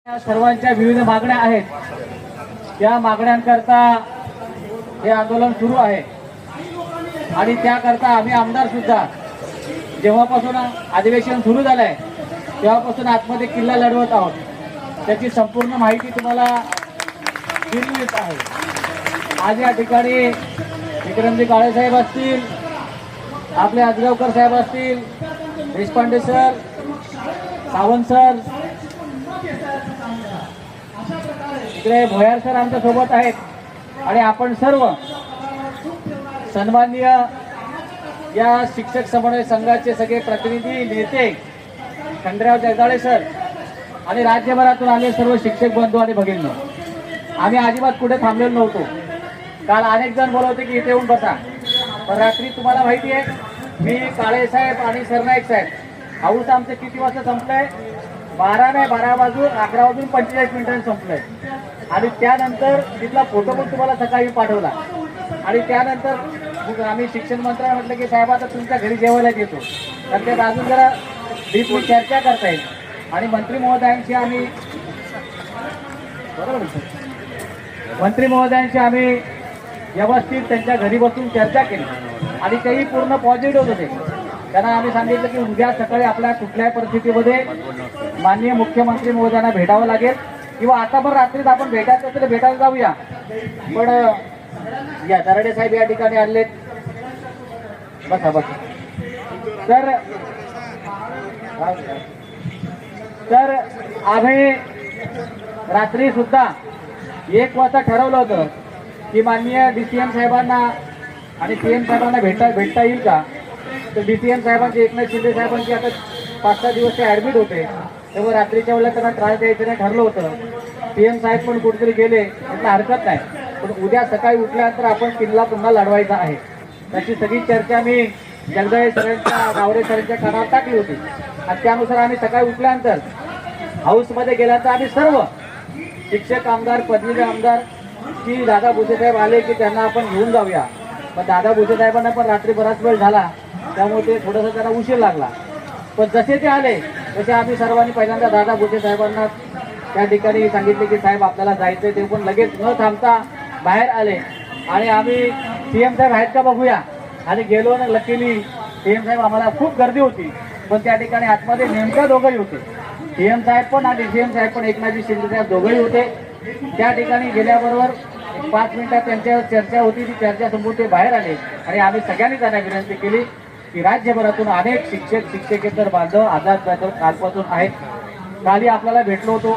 सर्वांच्या विविध मागण्या आहेत. त्या मागण्यांकरता हे आंदोलन सुरू आहे आणि त्याकरता आम्ही आमदार सुद्धा जेव्हापासून अधिवेशन सुरू झालंय तेव्हापासून आतमध्ये किल्ला लढवत आहोत. त्याची संपूर्ण माहिती तुम्हाला दिली येत आहे. आज या ठिकाणी विक्रमजी काळे साहेब असतील, आपले आजगावकर साहेब असतील, देशपांडे सर, सावंत सर, इकडे भोयार सर आमच्या सोबत आहेत आणि आपण सर्व सन्माननीय या शिक्षक समन्वय संघाचे सगळे प्रतिनिधी नेते खंडराव जगदाळे सर आणि राज्यभरातून आले सर्व शिक्षक बंधू आणि भगिनी, आम्ही अजिबात कुठे थांबलेलो नव्हतो. काल अनेक जण बोलवते की इथे येऊन बसा, पण रात्री तुम्हाला माहिती आहे मी काळे साहेब आणि सरनाईक साहेब हाऊस आमचं किती वाजता संपलंय? 12 वाजून 11 वाजून 45 मिनिटांनी संपलंय. आणि त्यानंतर तिथला फोटो पण तुम्हाला सकाळी पाठवला. आणि त्यानंतर आम्ही शिक्षण मंत्र्यांना म्हटलं की साहेब आता तुमच्या घरी जेवायला येतो, तर त्यात अजून जरा डीपली चर्चा करता येईल. आणि मंत्री महोदयांशी आम्ही व्यवस्थित त्यांच्या घरी बसून चर्चा केली आणि तेही पूर्ण पॉझिटिव्ह होते. त्यांना आम्ही सांगितलं की उद्या सकाळी आपल्या कुठल्याही परिस्थितीमध्ये माननीय मुख्यमंत्री महोदयांना भेटावं लागेल किंवा आता पण रात्रीत आपण भेटायचं असेल तर भेटायला जाऊया. पण या दराडे साहेब या ठिकाणी आलेत. बसा बसा. तर आम्ही रात्री सुद्धा 1 वाजता ठरवलं होतं की माननीय DCM साहेबांना आणि CM साहेबांना भेटता येईल का. तर DCM साहेबांचे एकनाथ शिंदे साहेबांचे आता 5-6 दिवस ते ॲडमिट होते, तेव्हा रात्रीच्या वेळेला त्यांना त्रास द्यायचं नाही ठरलं होतं. CM साहेब पण कुठेतरी गेले, त्याला हरकत नाही, पण उद्या सकाळी उठल्यानंतर आपण किल्ला पुन्हा लढवायचा आहे. त्याची सगळी चर्चा मी जगदाळे सरांच्या, गावरे सरांच्या कानावर टाकली होती आणि त्यानुसार आम्ही सकाळी उठल्यानंतर हाऊसमध्ये गेल्यानंतर आम्ही सर्व शिक्षक आमदार, पदवीधर आमदार की दादा भुसे साहेब आले की त्यांना आपण घेऊन जाऊया. पण दादा भुसे साहेबांना पण रात्री बराच वेळ झाला, त्यामुळे ते थोडंसं त्यांना उशीर लागला. पण जसे ते आले तसे आम्ही सर्वांनी पहिल्यांदा दादा भुसे साहेबांना त्या ठिकाणी सांगितले की साहेब आपल्याला जायचं. ते पण लगेच न थांबता बाहेर आले आणि आम्ही CM साहेब आहेत का बघूया आणि गेलो ना. लकीली CM साहेब, आम्हाला खूप गर्दी होती पण त्या ठिकाणी आतमध्ये नेमका दोघंही होते. CM साहेब पण आणि DCM साहेब पण, एकनाथजी शिंदे साहेब दोघंही होते. त्या ठिकाणी गेल्याबरोबर 5 मिनिटात त्यांच्यावर चर्चा होती. ती चर्चा संपून ते बाहेर आले आणि आम्ही सगळ्यांनी त्यांना विनंती केली की राज्यभरातून अनेक शिक्षक शिक्षकेतर बांधव आझाद कालपासून आहेत. काली आपल्याला भेटलो होतो.